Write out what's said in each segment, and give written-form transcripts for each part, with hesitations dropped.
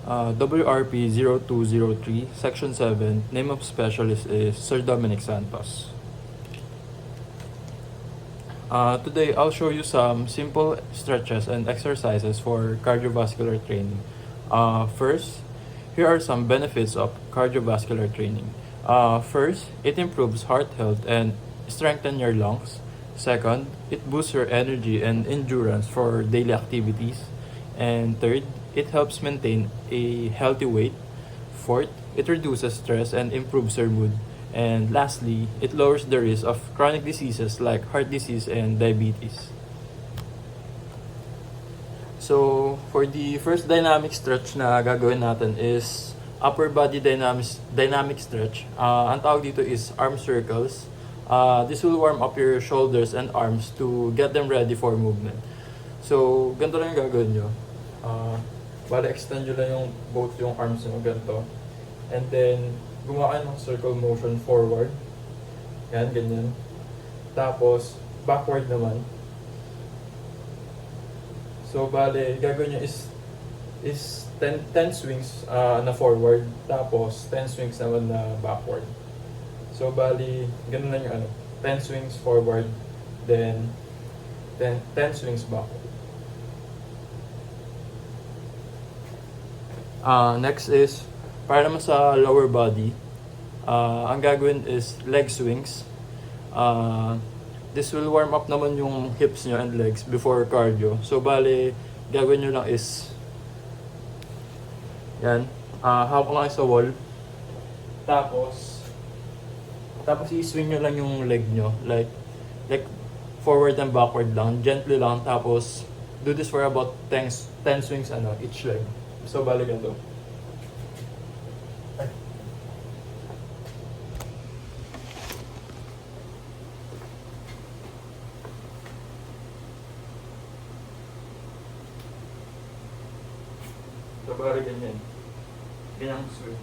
WRP0203, Section 7, name of specialist is Sir Dominic Santos. Today, I'll show you some simple stretches and exercises for cardiovascular training. First, here are some benefits of cardiovascular training. First, it improves heart health and strengthens your lungs. Second, it boosts your energy and endurance for daily activities. And third, it helps maintain a healthy weight. Fourth, it reduces stress and improves your mood. And lastly, it lowers the risk of chronic diseases like heart disease and diabetes. So, for the first dynamic stretch na gagawin natin is upper body dynamic stretch. Ang tawag dito is arm circles. This will warm up your shoulders and arms to get them ready for movement. So, ganito lang yung gagawin nyo. Bale, extend nyo lang yung both yung arms nyo, ganito. And then, gumawa kayo ng circle motion forward. Yan, ganyan. Tapos, backward naman. So, bale, gagawin nyo is 10 swings na forward. Tapos, 10 swings naman na backward. So, bali, ganun lang yung 10 swings forward, then 10 swings backward. Next is, para naman sa lower body, ang gagawin is leg swings. This will warm up naman yung hips nyo and legs before cardio. So, bali, gagawin nyo lang is, yan, hawak lang sa wall. Tapos i-swing nyo lang yung leg nyo, like forward and backward lang, gently lang. Tapos do this for about 10 swings each leg. So balik ganito. So balik ganyan. Ganyang swing.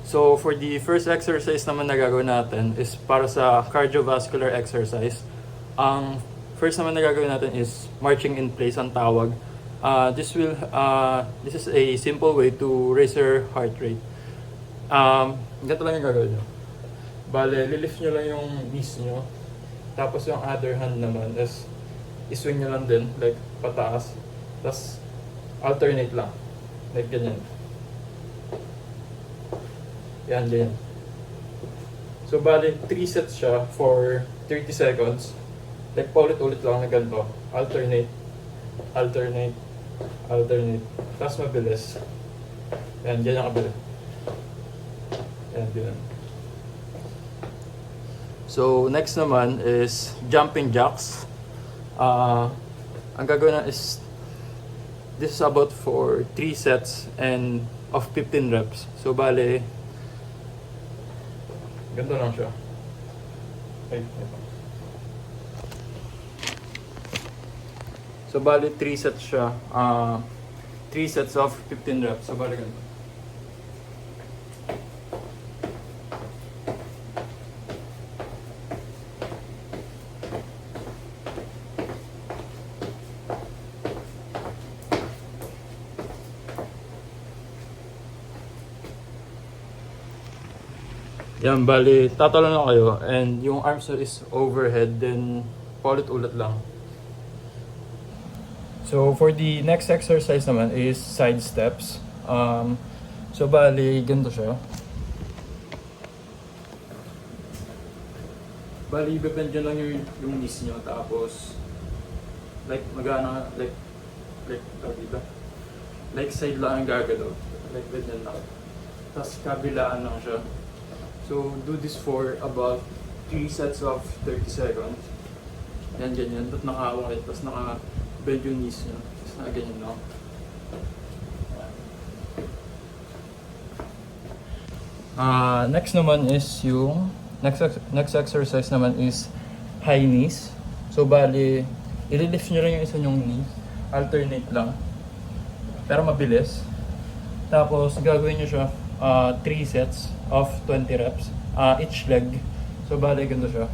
So, for the first exercise naman na gagawin natin is para sa cardiovascular exercise. Ang first naman na gagawin natin is marching in place ang tawag. This is a simple way to raise your heart rate. Ganito lang yung gagawin nyo. Bale, lilift nyo lang yung knees nyo. Tapos yung other hand naman is iswing nyo lang din, like pataas. Tapos alternate lang. Like ganyan. Yan, ganyan. So, bali, 3 sets siya for 30 seconds. Like, paulit-ulit lang na ganito. Alternate. Tapos mabilis. Yan, ganyan kabilis. Yan, ganyan. So, next naman is jumping jacks. Ang gagawin na is, this is about for 3 sets and of 15 reps. So, bali, ganito lang siya. So, bali 3 sets siya. 3 sets of 15 reps. So, bali ganito. Yan, bali, tatalon lang kayo and yung arms is overhead, then paulit-ulit lang. So, for the next exercise naman is side steps. So, bali, ganito siya. Bali, bebend nyo lang yung knees nyo, tapos like, magana, like side lang ang gagalaw. Like, ganyan lang. Tapos, kabilaan lang siya. So, do this for about 3 sets of 30 seconds. Yan, ganyan. Tapos nakahawak, tapos naka-bend yung knees nyo. Tapos nakaganyan lang. Next naman is yung next exercise naman is high knees. So, bali, i-lift nyo lang yung isa nyong knee. Alternate lang. Pero mabilis. Tapos gagawin nyo siya 3 sets of 20 reps each leg. So bale ganito siya.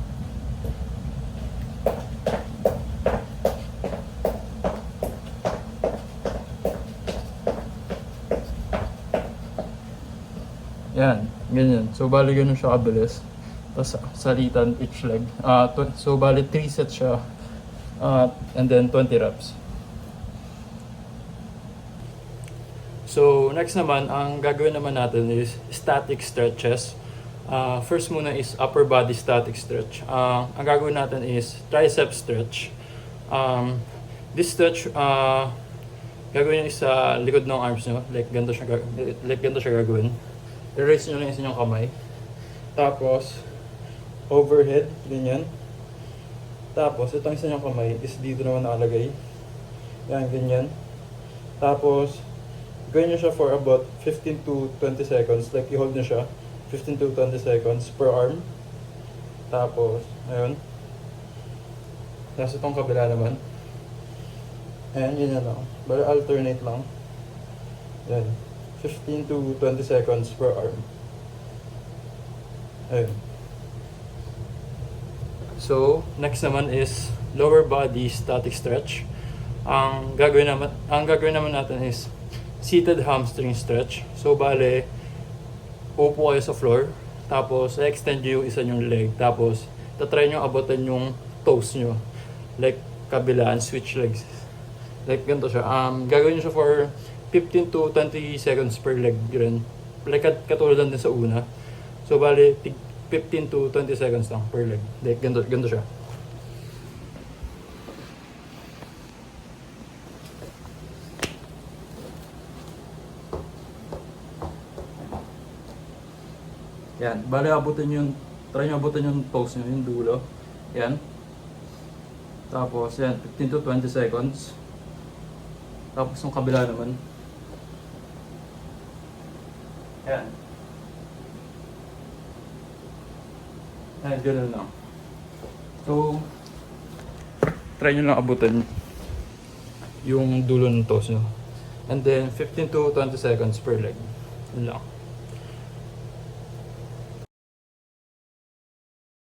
Yan, ganyan. So bale ganun siya kabilis. Tapos salitan each leg. So bale 3 sets siya and then 20 reps. So, next naman, ang gagawin naman natin is static stretches. First muna is upper body static stretch. Ang gagawin natin is tricep stretch. This stretch, gagawin nyo is sa likod ng arms nyo. Like ganito siya gagawin. I-raise nyo lang yung inyong kamay. Tapos, overhead, ganyan. Tapos, itong isa nyong kamay is dito naman nakalagay. Yan, ganyan. Tapos, gawin nyo siya for about 15 to 20 seconds. Like, i-hold nyo siya 15 to 20 seconds per arm. Tapos, ayun. Tapos itong kabila naman. Ayan, yun lang. Bale, alternate lang. Ayan. 15 to 20 seconds per arm. Ayun. So, next naman is lower body static stretch. Ang gagawin naman natin is seated hamstring stretch. So, bale, upo kayo sa floor. Tapos, extend nyo yung isa nyong leg. Tapos, tatry nyo abutan yung toes nyo. Like, kabilaan, switch legs. Like, ganito siya. Gagawin nyo siya for 15 to 20 seconds per leg rin. Like, katulad lang din sa una. So, bale, 15 to 20 seconds lang per leg. Like, ganito siya. Yan, bali try nyo abutin yung toes nyo, yung dulo. Yan. Tapos yan, 15 to 20 seconds. Tapos yung kabila naman. Yan. Yan, ganun lang. So, try nyo lang abutin yung dulo ng toes nyo. And then, 15 to 20 seconds per leg. Yun lang.